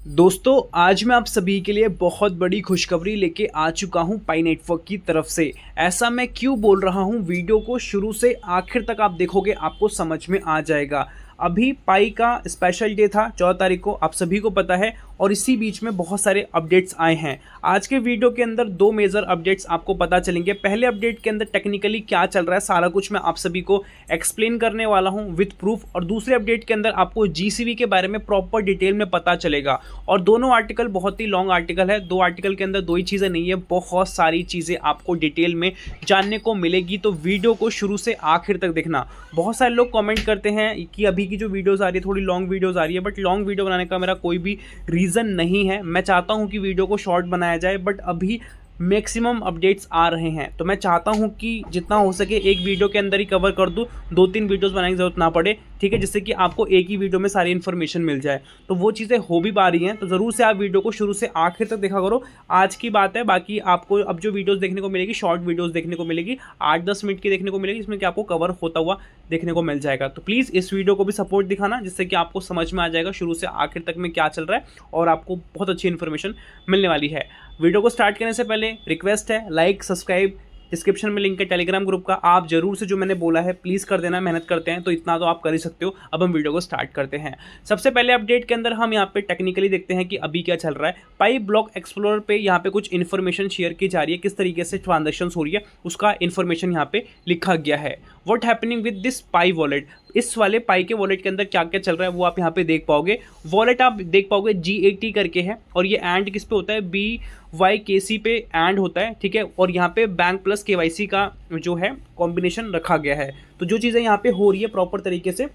दोस्तों आज मैं आप सभी के लिए बहुत बड़ी खुशखबरी लेके आ चुका हूं पाई नेटवर्क की तरफ से। ऐसा मैं क्यों बोल रहा हूं, वीडियो को शुरू से आखिर तक आप देखोगे आपको समझ में आ जाएगा। अभी पाई का स्पेशल डे था 14 तारीख को, आप सभी को पता है, और इसी बीच में बहुत सारे अपडेट्स आए हैं। आज के वीडियो के अंदर दो मेजर अपडेट्स आपको पता चलेंगे। पहले अपडेट के अंदर टेक्निकली क्या चल रहा है सारा कुछ मैं आप सभी को एक्सप्लेन करने वाला हूं विद प्रूफ, और दूसरे अपडेट के अंदर आपको जीसीबी के बारे में प्रॉपर डिटेल में पता चलेगा। और दोनों आर्टिकल बहुत ही लॉन्ग आर्टिकल है, दो आर्टिकल के अंदर दो ही चीज़ें नहीं है, बहुत सारी चीज़ें आपको डिटेल में जानने को मिलेगी। तो वीडियो को शुरू से आखिर तक देखना। बहुत सारे लोग कमेंट करते हैं कि अभी की जो वीडियोस आ रही है थोड़ी लॉन्ग वीडियोस आ रही है, बट लॉन्ग वीडियो बनाने का मेरा कोई भी रीज़न नहीं है। मैं चाहता हूं कि वीडियो को शॉर्ट बनाया जाए, बट अभी मैक्सिमम अपडेट्स आ रहे हैं तो मैं चाहता हूं कि जितना हो सके एक वीडियो के अंदर ही कवर कर दूं, 2-3 वीडियोस बनाने की ज़रूरत ना पड़े, ठीक है, जिससे कि आपको एक ही वीडियो में सारी इन्फॉर्मेशन मिल जाए। तो वो चीज़ें हो भी पा रही हैं, तो ज़रूर से आप वीडियो को शुरू से आखिर तक देखा करो। आज की बात है, बाकी आपको अब जो वीडियोज़ देखने को मिलेगी शॉर्ट वीडियोज़ देखने को मिलेगी, 8-10 मिनट की देखने को मिलेगी, जिसमें कि आपको कवर होता हुआ देखने को मिल जाएगा। तो प्लीज़ इस वीडियो को भी सपोर्ट दिखाना, जिससे कि आपको समझ में आ जाएगा शुरू से आखिर तक में क्या चल रहा है, और आपको बहुत अच्छी इन्फॉर्मेशन मिलने वाली है। वीडियो को स्टार्ट करने से पहले रिक्वेस्ट है, लाइक सब्सक्राइब, डिस्क्रिप्शन में लिंक है टेलीग्राम ग्रुप का, आप जरूर से जो मैंने बोला है प्लीज़ कर देना। मेहनत करते हैं तो इतना तो आप कर ही सकते हो। अब हम वीडियो को स्टार्ट करते हैं। सबसे पहले अपडेट के अंदर हम यहाँ पे टेक्निकली देखते हैं कि अभी क्या चल रहा है। पाई ब्लॉक एक्सप्लोरर पे यहाँ पे कुछ इन्फॉर्मेशन शेयर की जा रही है, किस तरीके से ट्रांजेक्शन हो रही है उसका इन्फॉर्मेशन यहाँ पे लिखा गया है। What happening with this pi wallet, इस वाले पाई के वॉलेट के अंदर क्या क्या चल रहा है वो आप यहाँ पे देख पाओगे। वॉलेट आप देख पाओगे GAT करके है, और ये एंड किस पे होता है, BYKC पे एंड होता है, ठीक है। और यहाँ पे बैंक प्लस KYC का जो है कॉम्बिनेशन रखा गया है। तो जो चीज़ें यहाँ पे हो रही है प्रॉपर तरीके से,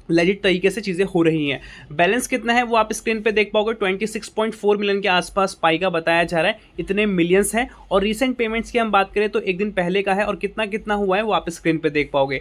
लेजिट तरीके से चीज़ें हो रही हैं। बैलेंस कितना है वो आप स्क्रीन पे देख पाओगे, 26.4 मिलियन के आसपास पाई का बताया जा रहा है, इतने मिलियंस हैं। और रीसेंट पेमेंट्स की हम बात करें तो एक दिन पहले का है, और कितना कितना हुआ है वो आप स्क्रीन पे देख पाओगे।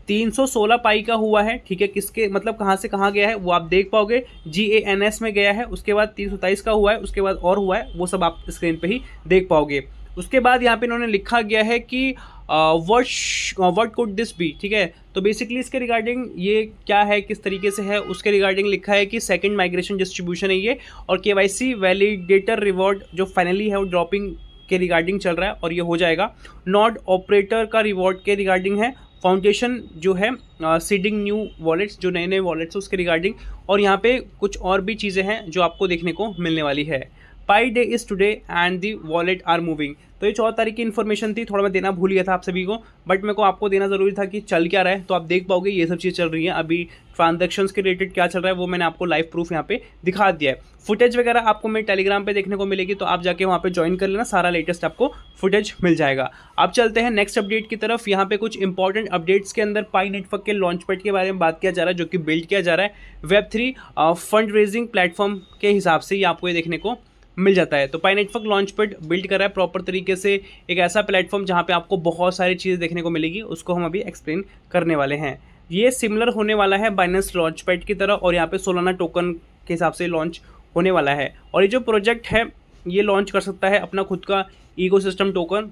316 पाई का हुआ है, ठीक है, किसके मतलब कहाँ से कहाँ गया है वो आप देख पाओगे। GANS में गया है, उसके बाद 327 का हुआ है, उसके बाद और हुआ है, वो सब आप स्क्रीन पे ही देख पाओगे। उसके बाद यहाँ पे इन्होंने लिखा गया है कि व्हाट कुड दिस बी, ठीक है। तो बेसिकली इसके रिगार्डिंग ये क्या है, किस तरीके से है, उसके रिगार्डिंग लिखा है कि सेकंड माइग्रेशन डिस्ट्रीब्यूशन है ये, और KYC वैलिडेटर रिवॉर्ड जो फाइनली है वो ड्रॉपिंग के रिगार्डिंग चल रहा है, और ये हो जाएगा। नॉड ऑपरेटर का रिवॉर्ड के रिगार्डिंग है। फाउंडेशन जो है सीडिंग न्यू वॉलेट्स, जो नए नए वॉलेट्स उसके रिगार्डिंग, और यहाँ पे कुछ और भी चीज़ें हैं जो आपको देखने को मिलने वाली है। Pi day is today and the wallet are moving. तो ये 14 तारीख की इन्फॉर्मेशन थी, थोड़ा मैं देना भूल गया था आप सभी को, बट मेरे को आपको देना ज़रूरी था कि चल क्या रहा है। तो आप देख पाओगे ये सब चीज़ चल रही है। अभी ट्रांजैक्शंस के रिलेटेड क्या चल रहा है वो मैंने आपको लाइव प्रूफ यहाँ पे दिखा दिया है। फुटेज वगैरह आपको मेरे टेलीग्राम पे देखने को मिलेगी, तो आप जाके वहाँ पे ज्वाइन कर लेना, सारा लेटेस्ट आपको फुटेज मिल जाएगा। अब चलते हैं नेक्स्ट अपडेट की तरफ। यहाँ पे कुछ इंपॉर्टेंट अपडेट्स के अंदर पाई नेटवर्क के लॉन्च पैड के बारे में बात किया जा रहा है, जो कि बिल्ड किया जा रहा है Web3 फंड रेजिंग प्लेटफॉर्म के हिसाब से, ये आपको ये देखने को मिल जाता है। तो पाई नेटवर्क लॉन्च पैड बिल्ड कर रहा है प्रॉपर तरीके से एक ऐसा प्लेटफॉर्म जहाँ पे आपको बहुत सारी चीज़ें देखने को मिलेगी, उसको हम अभी एक्सप्लेन करने वाले हैं। ये सिमिलर होने वाला है बाइनेंस लॉन्च पैड की तरह, और यहाँ पे सोलाना टोकन के हिसाब से लॉन्च होने वाला है। और ये जो प्रोजेक्ट है ये लॉन्च कर सकता है अपना खुद का इकोसिस्टम टोकन।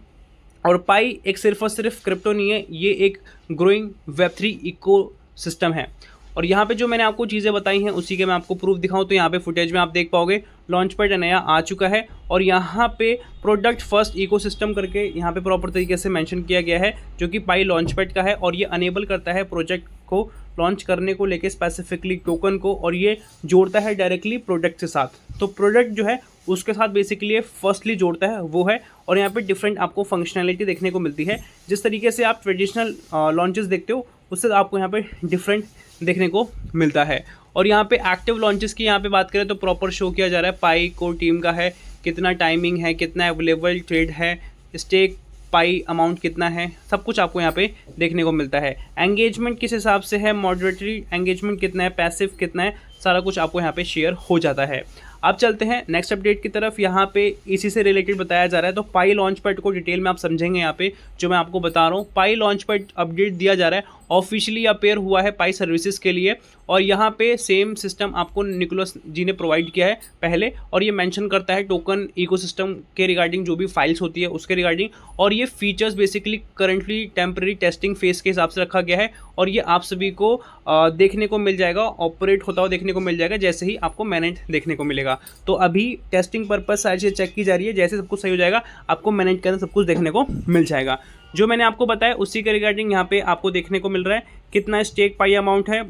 और पाई एक सिर्फ और सिर्फ क्रिप्टो नहीं है, ये एक ग्रोइंग Web3 इकोसिस्टम है। और यहाँ पे जो मैंने आपको चीज़ें बताई हैं उसी के मैं आपको प्रूफ दिखाऊं, तो यहाँ पे फुटेज में आप देख पाओगे लॉन्च पैड नया आ चुका है, और यहाँ पे प्रोडक्ट फर्स्ट इकोसिस्टम करके यहाँ पे प्रॉपर तरीके से मेंशन किया गया है, जो कि पाई लॉन्च पैड का है। और ये अनेबल करता है प्रोजेक्ट को लॉन्च करने को लेके स्पेसिफिकली टोकन को, और ये जोड़ता है डायरेक्टली प्रोडक्ट के साथ। तो प्रोडक्ट जो है उसके साथ बेसिकली ये फर्स्टली जोड़ता है वो है। और यहाँ पे डिफरेंट आपको फंक्शनैलिटी देखने को मिलती है, जिस तरीके से आप ट्रेडिशनल लॉन्चेस देखते हो उससे आपको यहाँ पे डिफरेंट देखने को मिलता है। और यहाँ पे एक्टिव लॉन्चेस की यहाँ पे बात करें तो प्रॉपर शो किया जा रहा है पाई कोर टीम का है, कितना टाइमिंग है, कितना अवेलेबल ट्रेड है, स्टेक पाई अमाउंट कितना है, सब कुछ आपको यहाँ पे देखने को मिलता है। एंगेजमेंट किस हिसाब से है, मॉडरेटरी एंगेजमेंट कितना है, पैसिव कितना है, सारा कुछ आपको यहाँ पे शेयर हो जाता है। अब चलते हैं नेक्स्ट अपडेट की तरफ। यहाँ पे इसी से रिलेटेड बताया जा रहा है, तो पाई लॉन्च पैड को डिटेल में आप समझेंगे। यहाँ पे जो मैं आपको बता रहा हूँ, पाई लॉन्च पैड अपडेट दिया जा रहा है, ऑफिशियली अपेयर हुआ है पाई सर्विसेज के लिए। और यहाँ पे सेम सिस्टम आपको निकोलस जी ने प्रोवाइड किया है पहले, और ये मेंशन करता है टोकन इकोसिस्टम के रिगार्डिंग जो भी फाइल्स होती है उसके रिगार्डिंग। और ये features basically currently temporary testing phase के हिसाब से रखा गया है, और ये आप सभी को देखने को मिल जाएगा, ऑपरेट होता हुआ देखने को मिल जाएगा जैसे ही आपको मैनेट देखने को मिलेगा। तो अभी टेस्टिंग पर्पस सारी चीज़ें चेक की जा रही है, जैसे सब कुछ सही हो जाएगा आपको मैनेट के अंदर सब कुछ देखने को मिल जाएगा। जो मैंने आपको बताया उसी के रिगार्डिंग यहाँ पे आपको देखने को मिल रहा है कितना स्टेक पाई अमाउंट है,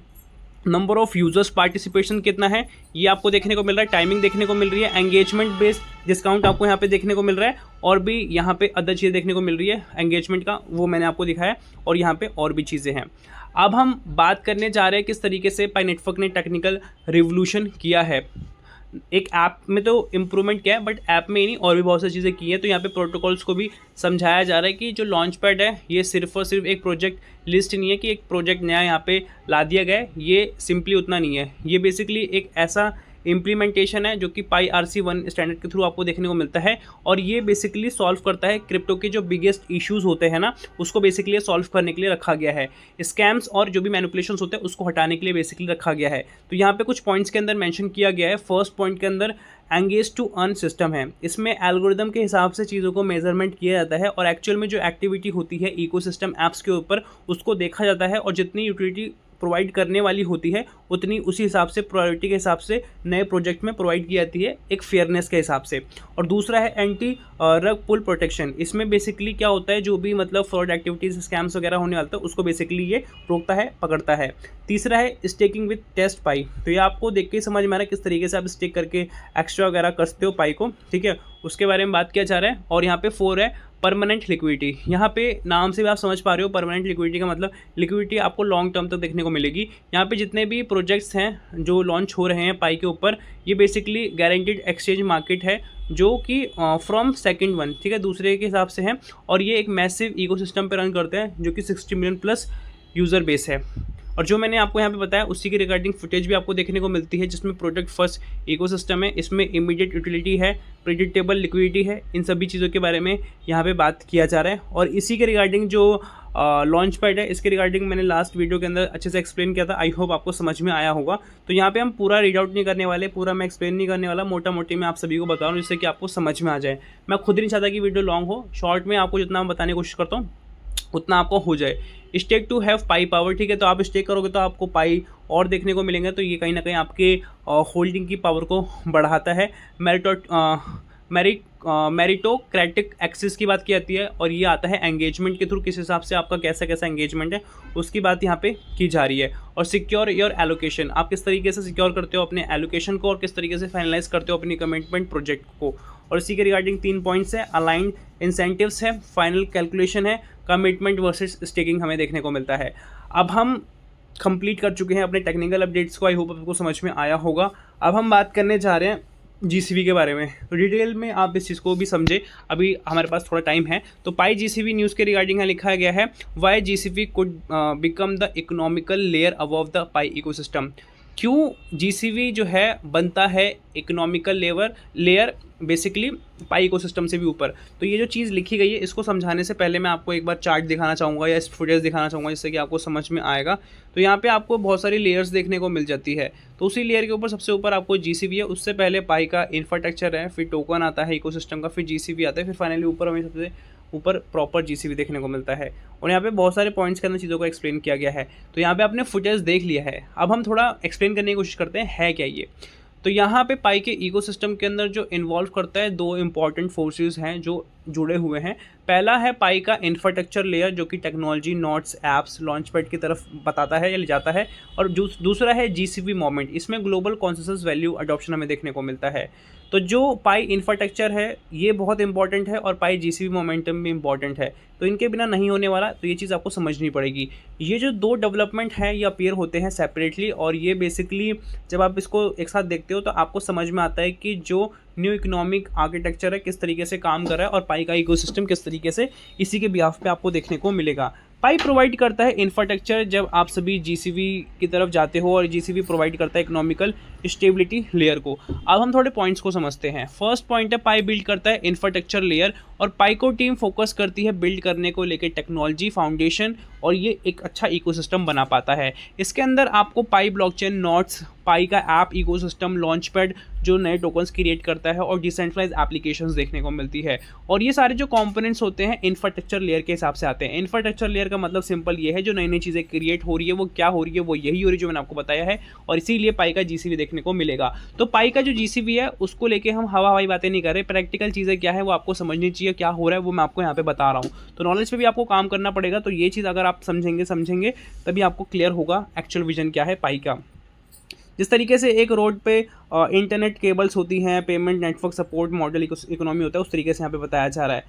नंबर ऑफ यूजर्स पार्टिसिपेशन कितना है ये आपको देखने को मिल रहा है, टाइमिंग देखने को मिल रही है, एंगेजमेंट बेस्ड डिस्काउंट आपको यहाँ पे देखने को मिल रहा है, और भी यहाँ पे अदर चीज़ें देखने को मिल रही है एंगेजमेंट का, वो मैंने आपको दिखाया, और यहाँ पे और भी चीज़ें हैं। अब हम बात करने जा रहे हैं किस तरीके से पाई नेटवर्क ने टेक्निकल रिवोल्यूशन किया है। एक ऐप में तो इम्प्रूवमेंट किया है, बट ऐप में ही नहीं और भी बहुत सारी चीज़ें की हैं। तो यहाँ पे प्रोटोकॉल्स को भी समझाया जा रहा है कि जो लॉन्च पैड है ये सिर्फ और सिर्फ एक प्रोजेक्ट लिस्ट नहीं है कि एक प्रोजेक्ट नया यहाँ पे ला दिया गया है, ये सिंपली उतना नहीं है। ये बेसिकली एक ऐसा इम्प्लीमेंटेशन है जो कि पाई RC1 स्टैंडर्ड के थ्रू आपको देखने को मिलता है, और ये बेसिकली सॉल्व करता है क्रिप्टो के जो बिगेस्ट इश्यूज होते हैं ना, उसको बेसिकली सॉल्व करने के लिए रखा गया है। स्कैम्स और जो भी मैनिपुलेशंस होते हैं उसको हटाने के लिए बेसिकली रखा गया है। तो यहाँ पे कुछ पॉइंट्स के अंदर मेंशन किया गया है। फर्स्ट पॉइंट के अंदर एंगेज टू अर्न सिस्टम है। इसमें एल्गोरिदम के हिसाब से चीज़ों को मेजरमेंट किया जाता है और एक्चुअल में जो एक्टिविटी होती है इकोसिस्टम ऐप्स के ऊपर उसको देखा जाता है, और जितनी यूटिलिटी प्रोवाइड करने वाली होती है उतनी उसी हिसाब से प्रायोरिटी के हिसाब से नए प्रोजेक्ट में प्रोवाइड की जाती है, एक फेयरनेस के हिसाब से। और दूसरा है एंटी रग पुल प्रोटेक्शन। इसमें बेसिकली क्या होता है, जो भी मतलब फ्रॉड एक्टिविटीज़ स्कैम्स वगैरह होने वाला है उसको बेसिकली ये रोकता है, पकड़ता है। तीसरा है स्टेकिंग विद टेस्ट पाई। तो ये आपको देख के ही समझ में आ रहा है किस तरीके से आप स्टेक करके एक्स्ट्रा वगैरह कर सकते हो पाई को, ठीक है, उसके बारे में बात किया जा रहा है। और यहाँ पे 4 है परमानेंट लिक्विडिटी। यहाँ पे नाम से भी आप समझ पा रहे हो परमानेंट लिक्विडिटी का मतलब लिक्विडिटी आपको लॉन्ग टर्म तक देखने को मिलेगी। यहाँ पे जितने भी प्रोजेक्ट्स हैं जो लॉन्च हो रहे हैं पाई के ऊपर, ये बेसिकली गारंटीड एक्सचेंज मार्केट है जो कि फ्रॉम सेकंड वन, ठीक है, दूसरे के हिसाब से है, और ये एक मैसिव इकोसिस्टम पे रन करते हैं जो कि 60 मिलियन प्लस यूज़र बेस है। और जो मैंने आपको यहाँ पे बताया उसी की रिगार्डिंग फुटेज भी आपको देखने को मिलती है, जिसमें प्रोडक्ट फर्स्ट इकोसिस्टम है, इसमें इमीडिएट यूटिलिटी है, प्रेडिक्टेबल लिक्विडिटी है, इन सभी चीज़ों के बारे में यहाँ पे बात किया जा रहा है। और इसी के रिगार्डिंग जो लॉन्च पैड है इसके रिगार्डिंग मैंने लास्ट वीडियो के अंदर अच्छे से एक्सप्लेन किया था, आई होप आपको समझ में आया होगा। तो यहाँ पे हम पूरा रीड आउट नहीं करने वाले, पूरा मैं एक्सप्लेन नहीं करने वाला, मोटा मोटी मैं आप सभी को बता रहा हूँ जिससे कि आपको समझ में आ जाए। मैं खुद नहीं चाहता कि वीडियो लॉन्ग हो, शॉर्ट में आपको जितना मैं बताने की कोशिश करता हूँ उतना आपको हो जाए। Stake to have Pi power, ठीक है, तो आप स्टेक करोगे तो आपको पाई और देखने को मिलेंगे, तो ये कहीं ना कहीं आपके होल्डिंग की पावर को बढ़ाता है। मेरिटोक्रेटिक एक्सेस की बात की जाती है, और ये आता है एंगेजमेंट के थ्रू, किस हिसाब से आपका कैसा कैसा एंगेजमेंट है उसकी बात यहाँ पे की जा रही है। और सिक्योर योर एलोकेशन, आप किस तरीके से सिक्योर करते हो अपने एलोकेशन को और किस तरीके से फाइनलाइज करते हो अपनी कमिटमेंट प्रोजेक्ट को। और इसी के रिगार्डिंग 3 पॉइंट्स है, अलाइंड इंसेंटिव्स है, फाइनल कैलकुलेशन है, कमिटमेंट वर्सेस स्टेकिंग हमें देखने को मिलता है। अब हम कंप्लीट कर चुके हैं अपने टेक्निकल अपडेट्स को, आई होप आपको समझ में आया होगा। अब हम बात करने जा रहे हैं GCV के बारे में, तो डिटेल में आप इस चीज़ को भी समझे, अभी हमारे पास थोड़ा टाइम है। तो पाई GCV न्यूज़ के रिगार्डिंग यहाँ लिखा गया है, why GCV could become the economical layer above the Pi ecosystem. क्यों GCV जो है बनता है economical layer basically Pi ecosystem से भी ऊपर। तो ये जो चीज़ लिखी गई है इसको समझाने से पहले मैं आपको एक बार चार्ट दिखाना चाहूँगा या फुटेज दिखाना चाहूँगा जिससे कि आपको समझ में आएगा। तो यहाँ पे आपको बहुत सारी लेयर्स देखने को मिल जाती है, तो उसी लेयर के ऊपर सबसे ऊपर आपको GCV है, उससे पहले पाई का इंफ्रास्ट्रक्चर है, फिर टोकन आता है इकोसिस्टम का, फिर GCV आता है, फिर फाइनली ऊपर हमें सबसे ऊपर प्रॉपर GCV देखने को मिलता है। और यहाँ पे बहुत सारे पॉइंट्स के अंदर चीज़ों को एक्सप्लेन किया गया है। तो यहाँ पे आपने फुटेज देख लिया है, अब हम थोड़ा एक्सप्लेन करने की कोशिश करते हैं है क्या ये। तो यहाँ पे पाई के इकोसिस्टम के अंदर जो इन्वॉल्व करता है 2 इंपॉर्टेंट फोर्सेस हैं जो जुड़े हुए हैं। पहला है पाई का इंफ्रास्ट्रक्चर लेयर जो कि technology, nodes, apps, launch pad की तरफ बताता है या ले जाता है, और दूसरा है GCV मोमेंट, इसमें ग्लोबल कॉन्सेंसस वैल्यू अडॉप्शन हमें देखने को मिलता है। तो जो पाई इंफ्रास्ट्रक्चर है ये बहुत इंपॉर्टेंट है और पाई GCV मोमेंटम भी इंपॉर्टेंट है, तो इनके बिना नहीं होने वाला, तो ये चीज़ आपको समझनी पड़ेगी। ये जो 2 डेवलपमेंट हैं ये अपीयर होते हैं सेपरेटली, और ये बेसिकली जब आप इसको एक साथ देखते हो तो आपको समझ में आता है कि जो न्यू इकोनॉमिक आर्किटेक्चर है किस तरीके से काम कर रहा है और पाई का इकोसिस्टम किस तरीके से इसी के बिहाफ पे आपको देखने को मिलेगा। पाई प्रोवाइड करता है इंफ्रास्ट्रक्चर जब आप सभी GCV की तरफ जाते हो, और GCV प्रोवाइड करता है इकोनॉमिकल स्टेबिलिटी लेयर को। अब हम थोड़े पॉइंट्स को समझते हैं। फर्स्ट पॉइंट है पाई बिल्ड करता है इंफ्रास्ट्रक्चर लेयर, और पाई को टीम फोकस करती है बिल्ड करने को लेकर टेक्नोलॉजी फाउंडेशन और ये एक अच्छा इकोसिस्टम बना पाता है। इसके अंदर आपको पाई ब्लॉकचेन, नोट्स, पाई का ऐप इकोसिस्टम, लॉन्चपैड जो नए टोकन्स क्रिएट करता है और डिसेंट्रलाइज एप्लीकेशंस देखने को मिलती है। और ये सारे जो कंपोनेंट्स होते हैं इंफ्रास्ट्रक्चर लेयर के हिसाब से आते हैं। इंफ्रास्ट्रक्चर लेयर का मतलब सिंपल ये है, जो नई नई चीज़ें क्रिएट हो रही है वो क्या हो रही है, वो यही हो रही है जो मैंने आपको बताया है, और इसीलिए पाई का जीसीवी देखने को मिलेगा। तो पाई का जो जीसीवी है उसको लेके हम हवा हवाई बातें नहीं कर रहे, प्रैक्टिकल चीज़ें क्या है वो आपको समझनी चाहिए, क्या हो रहा है वो मैं आपको यहाँ पे बता रहा हूँ। तो नॉलेज पे भी आपको काम करना पड़ेगा, तो ये चीज़ अगर आप समझेंगे तभी आपको क्लियर होगा एक्चुअल विजन क्या है पाई का। जिस तरीके से एक रोड पे इंटरनेट केबल्स होती हैं, payment network support model economy होता है, उस तरीके से यहाँ पे बताया जा रहा है।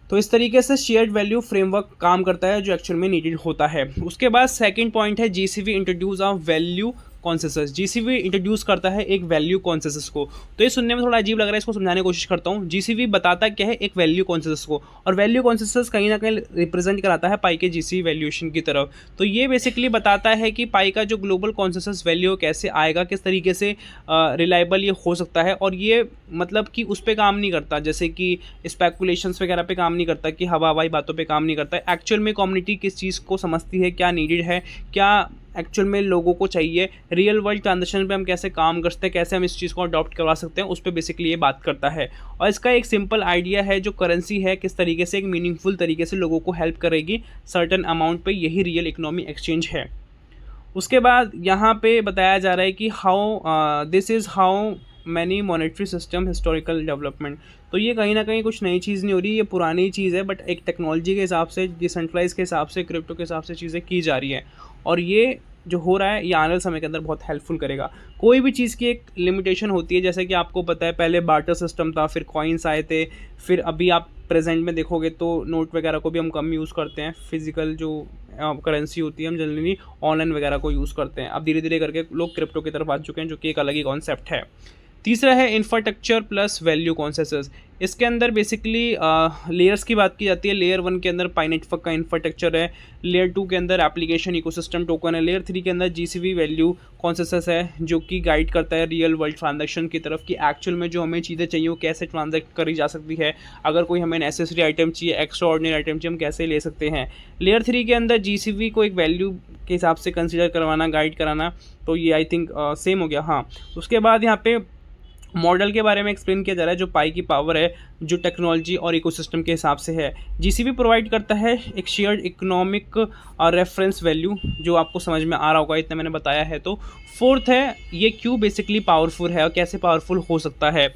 तो इस तरीके से शेयर्ड वैल्यू फ्रेमवर्क काम करता है जो एक्चुअल में नीडेड होता है। उसके बाद सेकंड पॉइंट है GCV introduce a value consensus. GCV introduce करता है एक वैल्यू कॉन्सेंसस को। तो ये सुनने में थोड़ा अजीब लग रहा है, इसको समझाने की कोशिश करता हूँ। जीसीवी बताता क्या है, एक वैल्यू कॉन्सेंसस को, और वैल्यू कॉन्सेंसस कहीं ना कहीं रिप्रेजेंट कराता है पाई के जीसीवी वैल्यूएशन की तरफ। तो ये बेसिकली बताता है कि पाई का जो ग्लोबल कॉन्सेंसस वैल्यू कैसे आएगा, किस तरीके से रिलायबल ये हो सकता है। और ये मतलब कि उस पर काम नहीं करता, जैसे कि स्पेकुलेशंस वगैरह पे काम नहीं करता, कि हवा हवाई बातों पे काम नहीं करता। एक्चुअल में कम्युनिटी किस चीज़ को समझती है, क्या नीडेड है, क्या एक्चुअल में लोगों को चाहिए, रियल वर्ल्ड ट्रांजेक्शन पे हम कैसे काम कर सकते हैं, कैसे हम इस चीज़ को अडॉप्ट करवा सकते हैं, उस पर बेसिकली ये बात करता है। और इसका एक सिंपल आइडिया है, जो करेंसी है किस तरीके से एक मीनिंगफुल तरीके से लोगों को हेल्प करेगी सर्टेन अमाउंट पे, यही रियल इकोनॉमी एक्सचेंज है। उसके बाद यहाँ पे बताया जा रहा है कि this is how many monetary system historical development. तो ये कहीं ना कहीं कुछ नई चीज़ नहीं हो रही, ये पुरानी चीज़ है, बट एक टेक्नोलॉजी के हिसाब से, डिसेंट्रलाइज के हिसाब से, क्रिप्टो के हिसाब से चीज़ें की जा रही हैं। और ये जो हो रहा है ये आने वाले समय के अंदर बहुत हेल्पफुल करेगा। कोई भी चीज़ की एक लिमिटेशन होती है, जैसे कि आपको पता है पहले बार्टर सिस्टम था, फिर कॉइन्स आए थे, फिर अभी आप प्रेजेंट में देखोगे तो नोट वगैरह को भी हम कम यूज़ करते हैं। फिजिकल जो करेंसी होती है हम जनरली ऑनलाइन वगैरह को यूज़ करते हैं। अब धीरे धीरे करके लोग क्रिप्टो की तरफ आ चुके हैं, जो कि एक अलग ही कॉन्सेप्ट है। तीसरा है इंफ्रास्ट्रक्चर प्लस वैल्यू कॉन्सेंसस। इसके अंदर बेसिकली लेयर्स की बात की जाती है। लेयर 1 के अंदर पाई नेटवर्क का इंफ्रास्ट्रक्चर है, लेयर 2 के अंदर एप्लीकेशन इकोसिस्टम टोकन है, लेयर 3 के अंदर जीसीवी वैल्यू कॉन्सेंसस है, जो कि गाइड करता है रियल वर्ल्ड ट्रांजैक्शन की तरफ, कि एक्चुअल में जो हमें चीज़ें चाहिए वो कैसे ट्रांजैक्ट करी जा सकती है। अगर कोई हमें नेसेसरी आइटम चाहिए, एक्स्ट्रा ऑर्डिनरी आइटम चाहिए, हम कैसे ले सकते हैं। लेयर 3 के अंदर जीसीवी को एक वैल्यू के हिसाब से कंसिडर करवाना, गाइड कराना, तो ये आई थिंक सेम हो गया। हाँ, उसके बाद यहाँ पे मॉडल के बारे में एक्सप्लेन किया जा रहा है, जो पाई की पावर है, जो टेक्नोलॉजी और इकोसिस्टम के हिसाब से है। जीसीबी प्रोवाइड करता है एक शेयर्ड इकोनॉमिक और रेफरेंस वैल्यू, जो आपको समझ में आ रहा होगा, इतना मैंने बताया है। तो फोर्थ है, ये क्यों बेसिकली पावरफुल है और कैसे पावरफुल हो सकता है।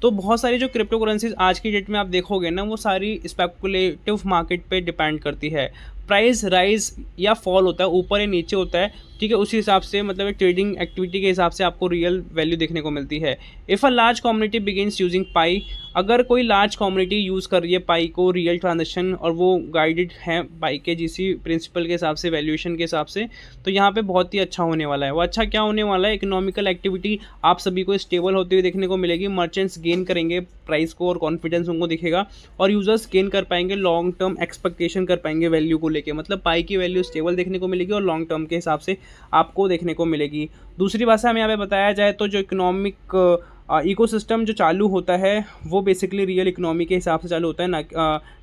तो बहुत सारी जो क्रिप्टो करेंसीज आज की डेट में आप देखोगे ना, वो सारी स्पेकुलेटिव मार्केट पे डिपेंड करती है। प्राइस राइज या फॉल होता है, ऊपर या नीचे होता है, ठीक है, उसी हिसाब से मतलब ट्रेडिंग एक्टिविटी के हिसाब से आपको रियल वैल्यू देखने को मिलती है। If a large community begins using pi, अगर कोई लार्ज कम्युनिटी यूज़ कर रही है पाई को रियल ट्रांजेक्शन, और वो गाइडेड है पाई के जीसी प्रिंसिपल के हिसाब से, वैल्यूएशन के हिसाब से, तो यहाँ पे बहुत ही अच्छा होने वाला है। वो अच्छा क्या होने वाला है, इकोनॉमिकल एक्टिविटी आप सभी को स्टेबल होती हुई देखने को मिलेगी। मर्चेंट्स गेन करेंगे प्राइस को और कॉन्फिडेंस उनको दिखेगा, और यूजर्स गेन कर पाएंगे, लॉन्ग टर्म एक्सपेक्टेशन कर पाएंगे वैल्यू को लेके। मतलब पाई की वैल्यू स्टेबल देखने को मिलेगी और लॉन्ग टर्म के हिसाब से आपको देखने को मिलेगी। दूसरी भाषा में यहाँ पे बताया जाए तो जो इकोनॉमिक इकोसिस्टम जो चालू होता है वो बेसिकली रियल इकोनॉमी के हिसाब से चालू होता है,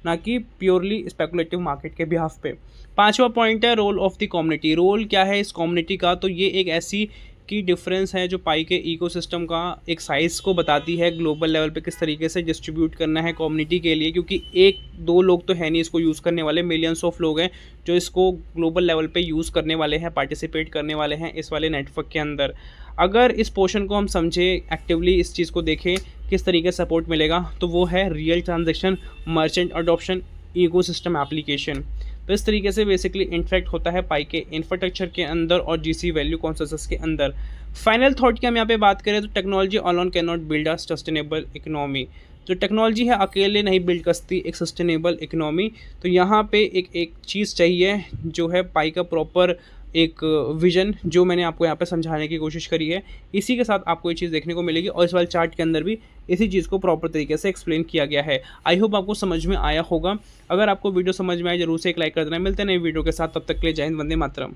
ना कि प्योरली स्पेकुलेटिव मार्केट के बिहाफ पे। पांचवा पॉइंट है role of the community. Role क्या है इस कम्युनिटी का, तो ये एक ऐसी की डिफरेंस है जो पाई के इकोसिस्टम का एक साइज़ को बताती है, ग्लोबल लेवल पे किस तरीके से डिस्ट्रीब्यूट करना है कम्युनिटी के लिए, क्योंकि एक दो लोग तो है नहीं इसको यूज़ करने वाले, मिलियंस ऑफ लोग हैं जो इसको ग्लोबल लेवल पे यूज़ करने वाले हैं, पार्टिसिपेट करने वाले हैं इस वाले नेटवर्क के अंदर। अगर इस पोर्शन को हम समझें, एक्टिवली इस चीज़ को देखें किस तरीके से सपोर्ट मिलेगा, तो वो है real transaction, merchant adoption, ecosystem application. तो इस तरीके से बेसिकली इंटरेक्ट होता है पाई के इंफ्रास्ट्रक्चर के अंदर और जीसी वैल्यू कॉन्सेंसस के अंदर। फाइनल थॉट की हम यहाँ पे बात करें तो technology alone can not build a sustainable economy. जो टेक्नोलॉजी है अकेले नहीं बिल्ड करती एक सस्टेनेबल इकोनॉमी। तो यहाँ पे एक चीज़ चाहिए जो है पाई का प्रॉपर एक विजन, जो मैंने आपको यहाँ पे समझाने की कोशिश करी है। इसी के साथ आपको ये चीज़ देखने को मिलेगी और इस वाले चार्ट के अंदर भी इसी चीज़ को प्रॉपर तरीके से एक्सप्लेन किया गया है। आई होप आपको समझ में आया होगा। अगर आपको वीडियो समझ में आए जरूर से एक लाइक कर देना। मिलते हैं नई वीडियो के साथ, तब तक के लिए जय हिंद, वंदे मातरम।